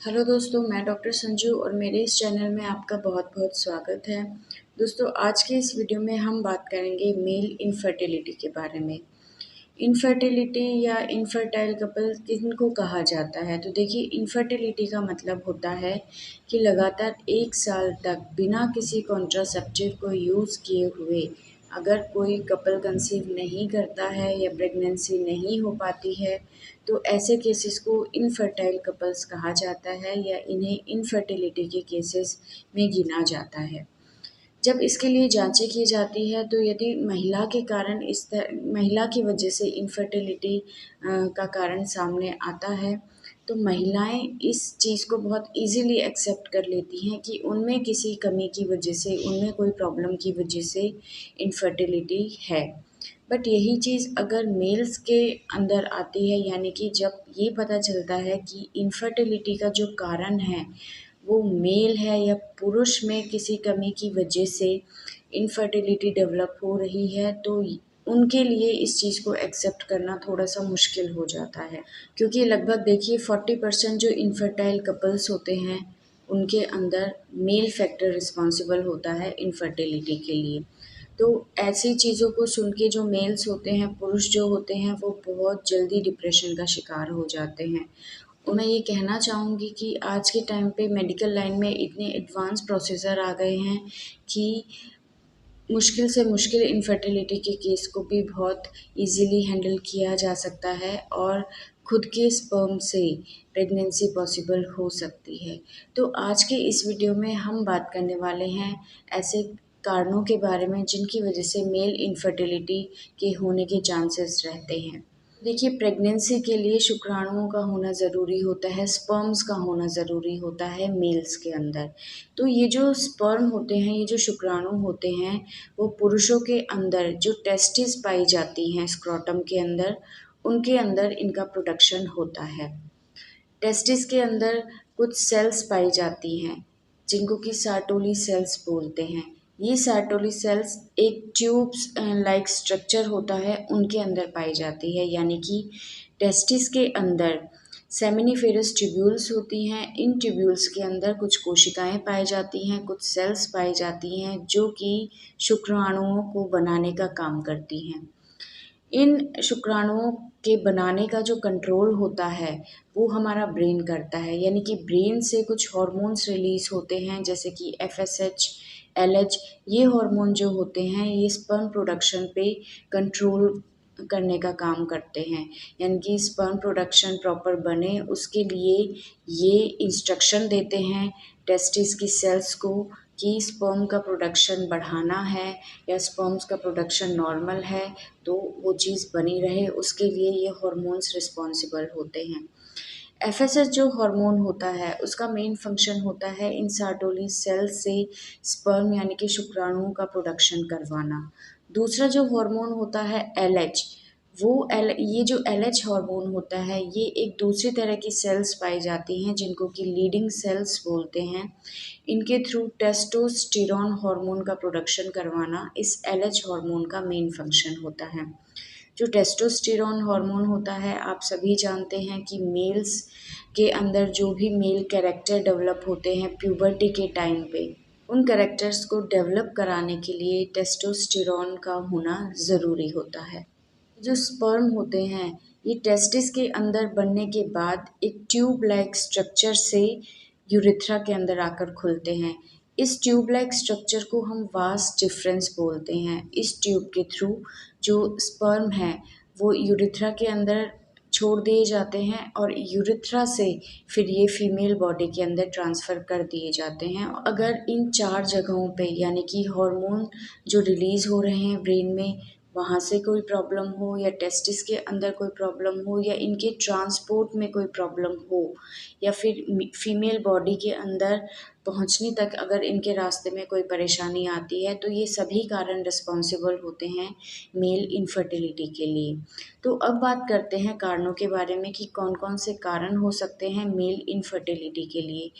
Hello दोस्तों, मैं doctor Sanju और मेरे इस चैनल में आपका बहुत-बहुत स्वागत है। दोस्तों, आज के इस वीडियो में हम बात करेंगे मेल इनफर्टिलिटी के बारे में। इनफर्टिलिटी या इनफर्टाइल कपल किनको कहा जाता है? तो देखिए, इनफर्टिलिटी का मतलब होता है कि लगातार 1 साल तक बिना किसी कॉन्ट्रासेप्टिव को यूज़ किए हुए अगर कोई कपल कंसीव नहीं करता है या प्रेगनेंसी नहीं हो पाती है, तो ऐसे केसेस को इनफर्टाइल कपल्स कहा जाता है या इन्हें इनफर्टिलिटी के केसेस में गिना जाता है। जब इसके लिए जांचें की जाती है तो यदि महिला की वजह से इनफर्टिलिटी का कारण सामने आता है, तो महिलाएं इस चीज़ को बहुत इजीली एक्सेप्ट कर लेती हैं कि उनमें किसी कमी की वजह से, उनमें कोई प्रॉब्लम की वजह से इनफर्टिलिटी है। बट यही चीज़ अगर मेल्स के अंदर आती है, यानी कि जब ये पता चलता है कि इनफर्टिलिटी का जो कारण है वो मेल है या पुरुष में किसी कमी की वजह से इनफर्टिलिटी डेवलप हो रही है, तो उनके लिए इस चीज़ को एक्सेप्ट करना थोड़ा-सा मुश्किल हो जाता है। क्योंकि लगभग देखिए 40% जो इनफर्टाइल कपल्स होते हैं, उनके अंदर मेल फैक्टर रिस्पॉन्सिबल होता है इनफर्टिलिटी के लिए। तो ऐसी चीज़ों को सुन के जो मेल्स होते हैं, पुरुष जो होते हैं, वो बहुत जल्दी डिप्रेशन का शिकार हो जाते हैं। और मैं ये कहना चाहूँगी कि आज के टाइम पे मेडिकल लाइन में इतने एडवांस प्रोसीजर आ गए हैं कि मुश्किल से मुश्किल इनफर्टिलिटी के केस को भी बहुत इजीली हैंडल किया जा सकता है और खुद के स्पर्म से प्रेगनेंसी पॉसिबल हो सकती है। तो आज के इस वीडियो में हम बात करने वाले हैं ऐसे कारणों के बारे में जिनकी वजह से मेल इनफर्टिलिटी के होने के चांसेस रहते हैं। देखिए, प्रेगनेंसी के लिए शुक्राणुओं का होना ज़रूरी होता है, स्पर्म्स का होना ज़रूरी होता है मेल्स के अंदर। तो ये जो स्पर्म होते हैं, ये जो शुक्राणु होते हैं, वो पुरुषों के अंदर जो टेस्टिस पाई जाती हैं स्क्रोटम के अंदर, उनके अंदर इनका प्रोडक्शन होता है। टेस्टिस के अंदर कुछ सेल्स पाई जाती हैं जिनको कि सार्टोली सेल्स बोलते हैं। ये सार्टोली सेल्स एक ट्यूब्स लाइक स्ट्रक्चर होता है उनके अंदर पाई जाती है, यानी कि टेस्टिस के अंदर सेमिनिफेरस ट्यूब्यूल्स होती हैं। इन ट्यूब्यूल्स के अंदर कुछ कोशिकाएं पाई जाती हैं, कुछ सेल्स पाई जाती हैं जो कि शुक्राणुओं को बनाने का काम करती हैं। इन शुक्राणुओं के बनाने का जो कंट्रोल होता है वो हमारा ब्रेन करता है, यानी कि ब्रेन से कुछ हार्मोन्स रिलीज होते हैं जैसे कि एफएसएच, एलएच। ये हार्मोन जो होते हैं ये स्पर्म प्रोडक्शन पे कंट्रोल करने का काम करते हैं, यानी कि स्पर्म प्रोडक्शन प्रॉपर बने उसके लिए ये इंस्ट्रक्शन देते हैं टेस्टिस की सेल्स को कि स्पर्म का प्रोडक्शन बढ़ाना है या स्पर्म्स का प्रोडक्शन नॉर्मल है, तो वो चीज़ बनी रहे उसके लिए ये हार्मोन्स रिस्पॉन्सिबल होते हैं। एफएसएच जो हार्मोन होता है उसका मेन फंक्शन होता है इन सार्टोली सेल से स्पर्म यानी कि शुक्राणुओं का प्रोडक्शन करवाना। दूसरा जो हार्मोन होता है एलएच, ये जो एलएच हार्मोन होता है ये एक दूसरी तरह की सेल्स पाई जाती हैं जिनको कि लीडिंग सेल्स बोलते हैं। इनके थ्रू टेस्टोस्टेरोन हार्मोन का प्रोडक्शन करवाना इस एलएच हार्मोन का मेन फंक्शन होता है। जो टेस्टोस्टेरोन हार्मोन होता है आप सभी जानते हैं कि मेल्स के अंदर जो भी मेल कैरेक्टर डेवलप होते हैं प्यूबर्टी के टाइम पे, उन कैरेक्टर्स को डेवलप कराने के लिए टेस्टोस्टेरोन का होना ज़रूरी होता है। जो स्पर्म होते हैं ये टेस्टिस के अंदर बनने के बाद एक ट्यूब लाइक स्ट्रक्चर से यूरिथ्रा के अंदर आकर खुलते हैं। इस ट्यूब लाइक स्ट्रक्चर को हम वास डिफरेंस बोलते हैं। इस ट्यूब के थ्रू जो स्पर्म है वो यूरिथ्रा के अंदर छोड़ दिए जाते हैं और यूरिथ्रा से फिर ये फीमेल बॉडी के अंदर ट्रांसफ़र कर दिए जाते हैं। अगर इन 4 जगहों पे यानी कि हार्मोन जो रिलीज़ हो रहे हैं ब्रेन में वहाँ से कोई प्रॉब्लम हो या टेस्टिस के अंदर कोई प्रॉब्लम हो या इनके ट्रांसपोर्ट में कोई प्रॉब्लम हो या फिर फीमेल बॉडी के अंदर पहुँचने तक अगर इनके रास्ते में कोई परेशानी आती है, तो ये सभी कारण रिस्पॉन्सिबल होते हैं मेल इनफर्टिलिटी के लिए। तो अब बात करते हैं कारणों के बारे में कि कौन-कौन से कारण हो सकते हैं मेल इनफर्टिलिटी के लिए।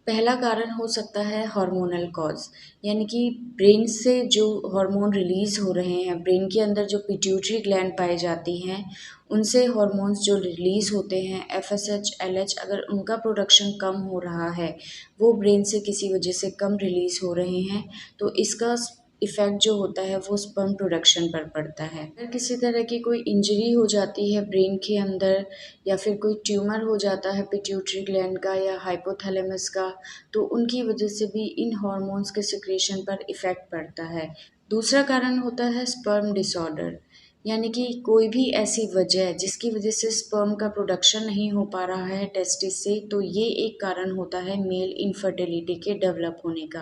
पहला कारण हो सकता है हार्मोनल कॉज, यानी कि ब्रेन से जो हार्मोन रिलीज हो रहे हैं, ब्रेन के अंदर जो पिट्यूटरी ग्लैंड पाई जाती हैं, उनसे हार्मोन्स जो रिलीज होते हैं एफएसएच एलएच, अगर उनका प्रोडक्शन कम हो रहा है, वो ब्रेन से किसी वजह से कम रिलीज हो रहे हैं, तो इसका इफ़ेक्ट जो होता है वो स्पर्म प्रोडक्शन पर पड़ता है। अगर किसी तरह की कोई इंजरी हो जाती है ब्रेन के अंदर, या फिर कोई ट्यूमर हो जाता है पिट्यूटरी ग्लैंड का या हाइपोथैलेमस का, तो उनकी वजह से भी इन हार्मोन्स के सिक्रेशन पर इफ़ेक्ट पड़ता है। दूसरा कारण होता है स्पर्म डिसऑर्डर, यानी कि कोई भी ऐसी वजह जिसकी वजह से स्पर्म का प्रोडक्शन नहीं हो पा रहा है टेस्टिस से, तो ये एक कारण होता है मेल इनफर्टिलिटी के डेवलप होने का।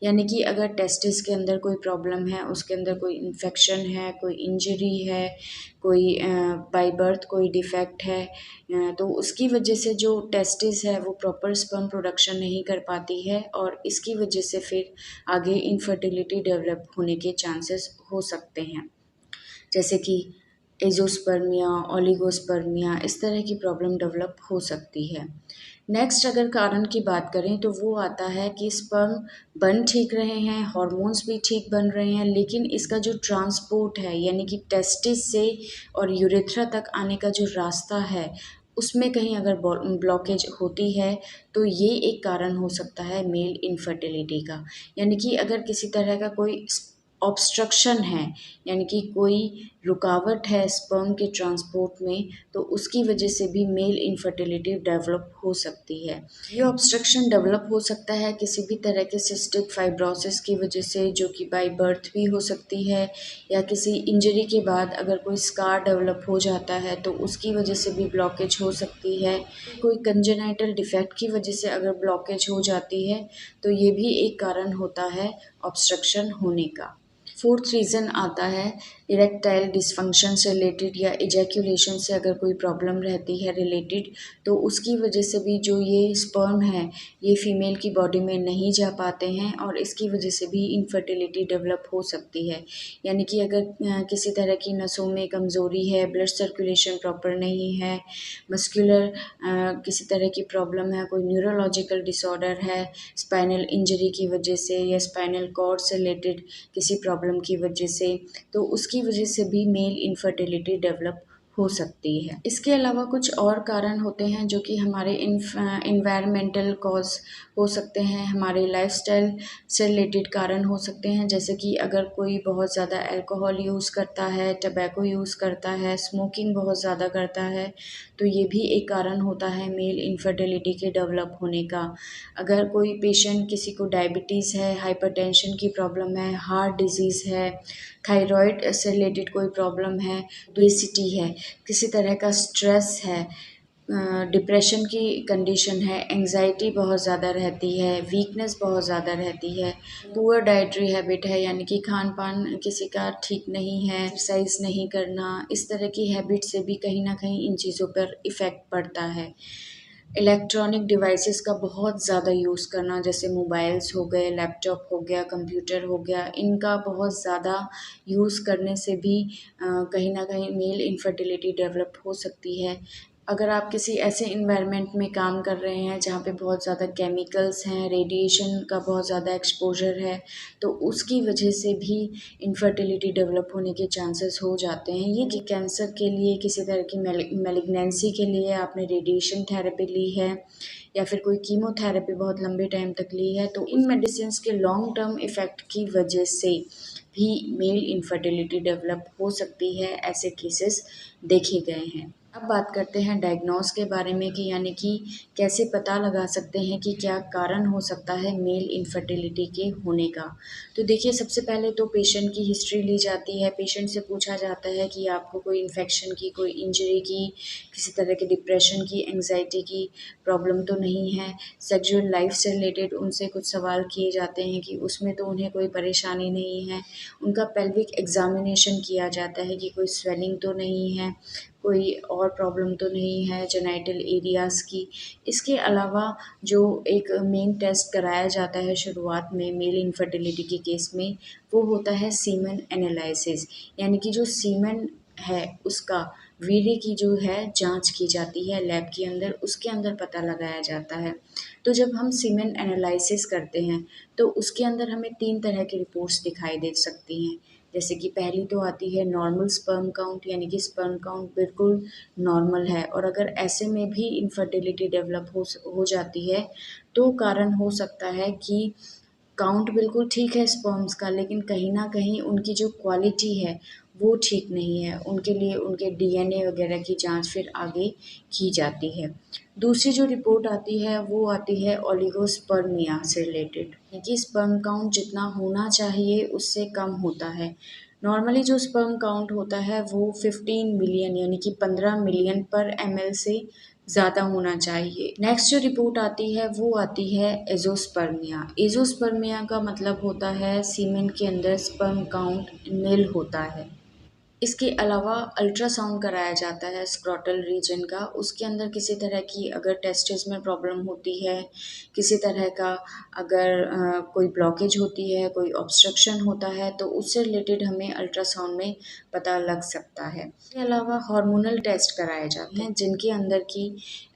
यानी कि अगर टेस्टिस के अंदर कोई प्रॉब्लम है, उसके अंदर कोई इन्फेक्शन है, कोई इंजरी है, कोई बाय बर्थ कोई डिफेक्ट है, तो उसकी वजह से जो टेस्टिस है वो प्रॉपर स्पर्म प्रोडक्शन नहीं कर पाती है, और इसकी वजह से फिर आगे इनफर्टिलिटी डेवलप होने के चांसेस हो सकते हैं, जैसे कि एज़ोस्पर्मिया, ओलिगोस्पर्मिया, इस तरह की प्रॉब्लम डेवलप हो सकती है। नेक्स्ट अगर कारण की बात करें तो वो आता है कि स्पर्म बन ठीक रहे हैं, हार्मोन्स भी ठीक बन रहे हैं, लेकिन इसका जो ट्रांसपोर्ट है, यानी कि टेस्टिस से और यूरेथ्रा तक आने का जो रास्ता है, उसमें कहीं अगर ब्लॉकेज होती है, तो ये एक कारण हो सकता है मेल इनफर्टिलिटी का। यानी कि अगर किसी तरह का कोई ऑब्स्ट्रक्शन है, यानी कि कोई रुकावट है स्पर्म के ट्रांसपोर्ट में, तो उसकी वजह से भी मेल इनफर्टिलिटी डेवलप हो सकती है। ये ऑब्स्ट्रक्शन डेवलप हो सकता है किसी भी तरह के सिस्टिक फाइब्रोसिस की वजह से, जो कि बाय बर्थ भी हो सकती है, या किसी इंजरी के बाद अगर कोई स्कार डेवलप हो जाता है तो उसकी वजह से भी ब्लॉकेज हो सकती है। कोई कंजेनाइटल डिफेक्ट की वजह से अगर ब्लॉकेज हो जाती है, तो ये भी एक कारण होता है ऑब्स्ट्रक्शन होने का। फोर्थ रीज़न आता है इरेक्टाइल डिसफंक्शन से रिलेटेड, या इजैक्यूलेशन से अगर कोई प्रॉब्लम रहती है रिलेटेड, तो उसकी वजह से भी जो ये स्पर्म है ये फीमेल की बॉडी में नहीं जा पाते हैं, और इसकी वजह से भी इनफर्टिलिटी डेवलप हो सकती है। यानी कि अगर किसी तरह की नसों में कमज़ोरी है, ब्लड सर्कुलेशन प्रॉपर नहीं है, मस्कुलर किसी तरह की प्रॉब्लम है, कोई न्यूरोलॉजिकल डिसऑर्डर है स्पाइनल इंजरी की वजह से, या स्पाइनल कॉर्ड से रिलेटेड किसी प्रॉब्लम की वजह से, तो उसकी वजह से भी मेल इनफर्टिलिटी डेवलप हो सकती है। इसके अलावा कुछ और कारण होते हैं जो कि हमारे इन्वायरमेंटल कॉज हो सकते हैं, हमारे लाइफस्टाइल से रिलेटेड कारण हो सकते हैं, जैसे कि अगर कोई बहुत ज़्यादा अल्कोहल यूज़ करता है, टबैको यूज़ करता है, स्मोकिंग बहुत ज़्यादा करता है, तो ये भी एक कारण होता है मेल इनफर्टिलिटी के डेवलप होने का। अगर कोई पेशेंट, किसी को डायबिटीज़ है, हाइपरटेंशन की प्रॉब्लम है, हार्ट डिजीज़ है, थायराइड से रिलेटेड कोई प्रॉब्लम है, ओबेसिटी है, किसी तरह का स्ट्रेस है, डिप्रेशन की कंडीशन है, एंग्जाइटी बहुत ज़्यादा रहती है, वीकनेस बहुत ज़्यादा रहती है, पुअर डाइटरी हैबिट है, यानी कि खान पान किसी का ठीक नहीं है, एक्सरसाइज नहीं करना, इस तरह की हैबिट से भी कहीं ना कहीं इन चीज़ों पर इफ़ेक्ट पड़ता है। इलेक्ट्रॉनिक डिवाइसेस का बहुत ज़्यादा यूज़ करना, जैसे मोबाइल्स हो गए, लैपटॉप हो गया, कंप्यूटर हो गया, इनका बहुत ज़्यादा यूज़ करने से भी कहीं न कहीं मेल इनफर्टिलिटी डेवलप हो सकती है। अगर आप किसी ऐसे एनवायरनमेंट में काम कर रहे हैं जहाँ पे बहुत ज़्यादा केमिकल्स हैं, रेडिएशन का बहुत ज़्यादा एक्सपोज़र है, तो उसकी वजह से भी इनफर्टिलिटी डेवलप होने के चांसेस हो जाते हैं। ये कि कैंसर के लिए, किसी तरह की मैलिग्नेंसी के लिए आपने रेडिएशन थेरेपी ली है, या फिर कोई कीमोथेरेपी बहुत लंबे टाइम तक ली है, तो इन मेडिसिन्स के लॉन्ग टर्म इफ़ेक्ट की वजह से भी मेल इनफर्टिलिटी डेवलप हो सकती है। ऐसे केसेस देखे गए हैं। अब बात करते हैं डायग्नोस के बारे में, कि यानी कि कैसे पता लगा सकते हैं कि क्या कारण हो सकता है मेल इनफर्टिलिटी के होने का। तो देखिए, सबसे पहले तो पेशेंट की हिस्ट्री ली जाती है, पेशेंट से पूछा जाता है कि आपको कोई इन्फेक्शन की, कोई इंजरी की, किसी तरह के डिप्रेशन की, एंग्जाइटी की प्रॉब्लम तो नहीं है। सेक्सुअल लाइफ से रिलेटेड उनसे कुछ सवाल किए जाते हैं कि उसमें तो उन्हें कोई परेशानी नहीं है। उनका पेल्विक एग्जामिनेशन किया जाता है कि कोई स्वेलिंग तो नहीं है, कोई और प्रॉब्लम तो नहीं है जेनाइटल एरियाज़ की। इसके अलावा जो एक मेन टेस्ट कराया जाता है शुरुआत में मेल इनफर्टिलिटी के केस में, वो होता है सीमेन एनालिसिस, यानी कि जो सीमेन है उसका वीर्य की जो है जांच की जाती है लैब के अंदर, उसके अंदर पता लगाया जाता है। तो जब हम सीमेन एनालिसिस करते हैं तो उसके अंदर हमें 3 तरह की रिपोर्ट्स दिखाई दे सकती हैं। जैसे कि पहली तो आती है नॉर्मल स्पर्म काउंट, यानी कि स्पर्म काउंट बिल्कुल नॉर्मल है, और अगर ऐसे में भी इनफर्टिलिटी डेवलप हो जाती है तो कारण हो सकता है कि काउंट बिल्कुल ठीक है स्पर्म्स का, लेकिन कहीं न कहीं उनकी जो क्वालिटी है वो ठीक नहीं है। उनके लिए उनके डीएनए वगैरह की जाँच फिर आगे की जाती है। दूसरी जो रिपोर्ट आती है वो आती है ओलिगोस्पर्मिया से रिलेटेड, यानी कि स्पर्म काउंट जितना होना चाहिए उससे कम होता है। नॉर्मली जो स्पर्म काउंट होता है वो 15 मिलियन यानी कि 15 मिलियन पर एमएल से ज़्यादा होना चाहिए। नेक्स्ट जो रिपोर्ट आती है वो आती है एज़ोस्पर्मिया। एज़ोस्पर्मिया का मतलब होता है सीमेन के अंदर स्पर्म काउंट निल होता है। इसके अलावा अल्ट्रासाउंड कराया जाता है स्क्रोटल रीजन का, उसके अंदर किसी तरह की अगर टेस्टिस में प्रॉब्लम होती है, किसी तरह का अगर कोई ब्लॉकेज होती है, कोई ऑब्स्ट्रक्शन होता है तो उससे रिलेटेड हमें अल्ट्रासाउंड में पता लग सकता है। इसके अलावा हार्मोनल टेस्ट कराए जाते हैं जिनके अंदर की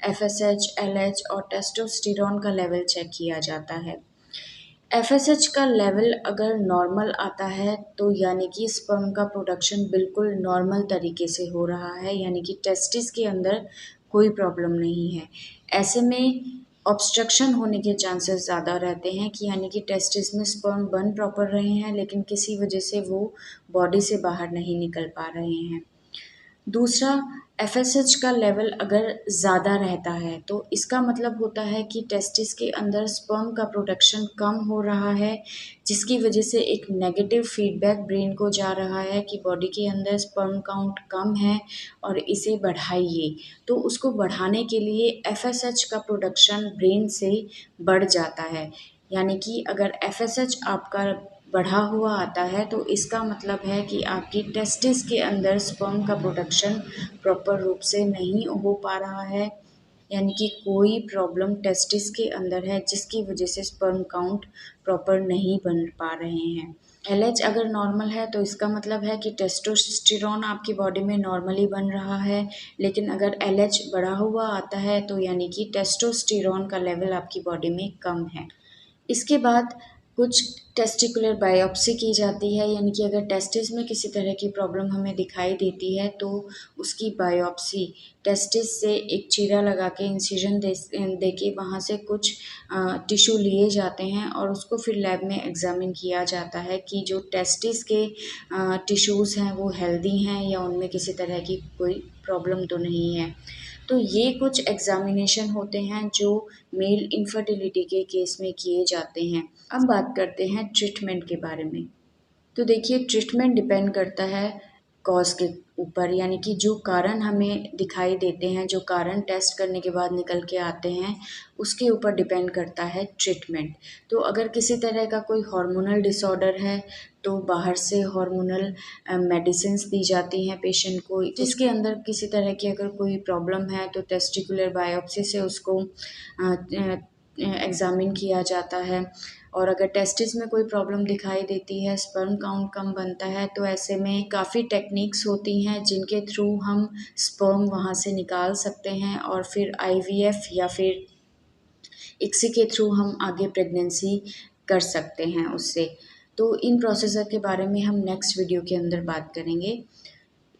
एफएसएच, एलएच और टेस्टोस्टेरोन का लेवल चेक किया जाता है। एफएसएच का लेवल अगर नॉर्मल आता है तो यानी कि स्पर्म का प्रोडक्शन बिल्कुल नॉर्मल तरीके से हो रहा है, यानी कि टेस्टिस के अंदर कोई प्रॉब्लम नहीं है। ऐसे में ऑब्स्ट्रक्शन होने के चांसेस ज़्यादा रहते हैं कि यानी कि टेस्टिस में स्पर्म बन प्रॉपर रहे हैं लेकिन किसी वजह से वो बॉडी से बाहर नहीं निकल पा रहे हैं। दूसरा, एफएसएच का लेवल अगर ज़्यादा रहता है तो इसका मतलब होता है कि टेस्टिस के अंदर स्पर्म का प्रोडक्शन कम हो रहा है, जिसकी वजह से एक नेगेटिव फीडबैक ब्रेन को जा रहा है कि बॉडी के अंदर स्पर्म काउंट कम है और इसे बढ़ाइए। तो उसको बढ़ाने के लिए एफएसएच का प्रोडक्शन ब्रेन से बढ़ जाता है। यानी कि अगर एफएसएच आपका बढ़ा हुआ आता है तो इसका मतलब है कि आपकी टेस्टिस के अंदर स्पर्म का प्रोडक्शन प्रॉपर रूप से नहीं हो पा रहा है, यानी कि कोई प्रॉब्लम टेस्टिस के अंदर है जिसकी वजह से स्पर्म काउंट प्रॉपर नहीं बन पा रहे हैं। एलएच अगर नॉर्मल है तो इसका मतलब है कि टेस्टोस्टेरोन आपकी बॉडी में नॉर्मली बन रहा है, लेकिन अगर एलएच बढ़ा हुआ आता है तो यानी कि टेस्टोस्टेरोन का लेवल आपकी बॉडी में कम है। इसके बाद कुछ टेस्टिकुलर बायोप्सी की जाती है, यानी कि अगर टेस्टिस में किसी तरह की प्रॉब्लम हमें दिखाई देती है तो उसकी बायोप्सी टेस्टिस से एक चीरा लगा के इंसिजन दे के वहाँ से कुछ टिश्यू लिए जाते हैं और उसको फिर लैब में एग्जामिन किया जाता है कि जो टेस्टिस के टिश्यूज़ हैं वो हेल्दी हैं या उनमें किसी तरह की कोई प्रॉब्लम तो नहीं है। तो ये कुछ एग्जामिनेशन होते हैं जो मेल इनफर्टिलिटी के केस में किए जाते हैं। अब बात करते हैं ट्रीटमेंट के बारे में। तो देखिए, ट्रीटमेंट डिपेंड करता है कॉज़ के ऊपर, यानी कि जो कारण हमें दिखाई देते हैं, जो कारण टेस्ट करने के बाद निकल के आते हैं, उसके ऊपर डिपेंड करता है ट्रीटमेंट। तो अगर किसी तरह का कोई हार्मोनल डिसऑर्डर है तो बाहर से हार्मोनल मेडिसिन्स दी जाती हैं पेशेंट को। जिसके अंदर किसी तरह की अगर कोई प्रॉब्लम है तो टेस्टिकुलर बायोप्सी से उसको एग्ज़ामिन किया जाता है। और अगर टेस्टिस में कोई प्रॉब्लम दिखाई देती है, स्पर्म काउंट कम बनता है, तो ऐसे में काफ़ी टेक्निक्स होती हैं जिनके थ्रू हम स्पर्म वहाँ से निकाल सकते हैं और फिर आईवीएफ या फिर इसी के थ्रू हम आगे प्रेगनेंसी कर सकते हैं उससे। तो इन प्रोसीजर के बारे में हम नेक्स्ट वीडियो के अंदर बात करेंगे।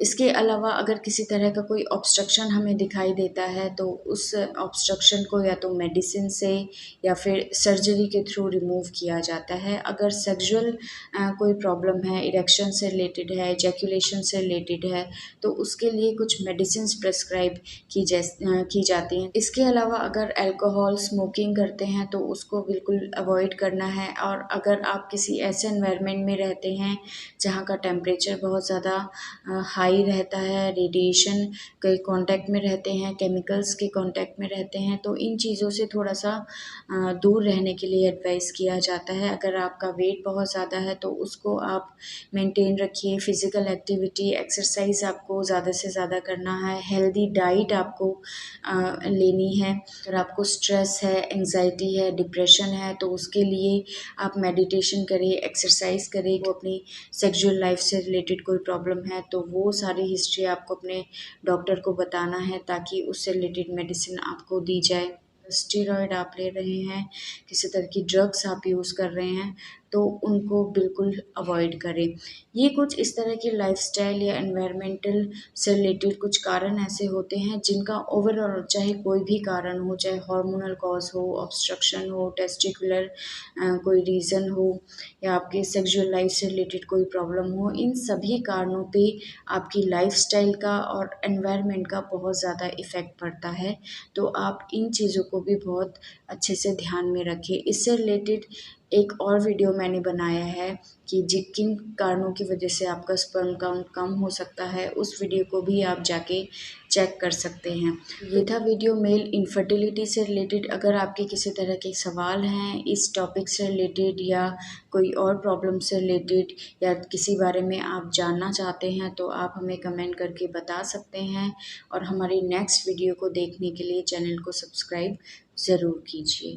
इसके अलावा अगर किसी तरह का कोई ऑब्स्ट्रक्शन हमें दिखाई देता है तो उस ऑब्स्ट्रक्शन को या तो मेडिसिन से या फिर सर्जरी के थ्रू रिमूव किया जाता है। अगर सेक्सुअल कोई प्रॉब्लम है, इरेक्शन से रिलेटेड है, एजैकुलेशन से रिलेटेड है, तो उसके लिए कुछ मेडिसिन्स प्रेस्क्राइब की जाती हैं। इसके अलावा अगर अल्कोहल, स्मोकिंग करते हैं तो उसको बिल्कुल अवॉइड करना है। और अगर आप किसी ऐसे एनवायरनमेंट में रहते हैं जहाँ का टेम्परेचर बहुत ज़्यादा हाई रहता है, रेडिएशन के कांटेक्ट में रहते हैं, केमिकल्स के कांटेक्ट में रहते हैं, तो इन चीज़ों से थोड़ा-सा दूर रहने के लिए एडवाइस किया जाता है। अगर आपका वेट बहुत ज़्यादा है तो उसको आप मेंटेन रखिए, फिज़िकल एक्टिविटी, एक्सरसाइज़ आपको ज़्यादा से ज़्यादा करना है, हेल्दी डाइट आपको लेनी है। अगर आपको स्ट्रेस है, एंग्ज़ायटी है, डिप्रेशन है तो उसके लिए आप मेडिटेशन करिए, एक्सरसाइज़ करिए। वो अपनी सेक्सुअल लाइफ से रिलेटेड कोई प्रॉब्लम है तो वो वो सारी हिस्ट्री आपको अपने डॉक्टर को बताना है ताकि उससे रिलेटेड मेडिसिन आपको दी जाए। स्टेरॉयड आप ले रहे हैं, किसी तरह की ड्रग्स आप यूज़ कर रहे हैं, तो उनको बिल्कुल अवॉइड करें। ये कुछ इस तरह की लाइफ़स्टाइल या एनवायरमेंटल से रिलेटेड कुछ कारण ऐसे होते हैं जिनका ओवरऑल चाहे कोई भी कारण हो, चाहे हार्मोनल कॉज़ हो, ऑब्स्ट्रक्शन हो, टेस्टिकुलर कोई रीज़न हो या आपके सेक्सुअल लाइफ से रिलेटेड कोई प्रॉब्लम हो, इन सभी कारणों पे आपकी लाइफ़स्टाइल का और एनवायरनमेंट का बहुत ज़्यादा इफ़ेक्ट पड़ता है। तो आप इन चीज़ों को भी बहुत अच्छे से ध्यान में रखें। इससे रिलेटेड एक और वीडियो मैंने बनाया है कि किन कारणों की वजह से आपका स्पर्म काउंट कम हो सकता है, उस वीडियो को भी आप जाके चेक कर सकते हैं। ये था वीडियो मेल इनफर्टिलिटी से रिलेटेड। अगर आपके किसी तरह के सवाल हैं इस टॉपिक से रिलेटेड या कोई और प्रॉब्लम से रिलेटेड या किसी बारे में आप जानना चाहते हैं तो आप हमें कमेंट करके बता सकते हैं और हमारी नेक्स्ट वीडियो को देखने के लिए चैनल को सब्सक्राइब ज़रूर कीजिए।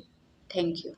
Thank you.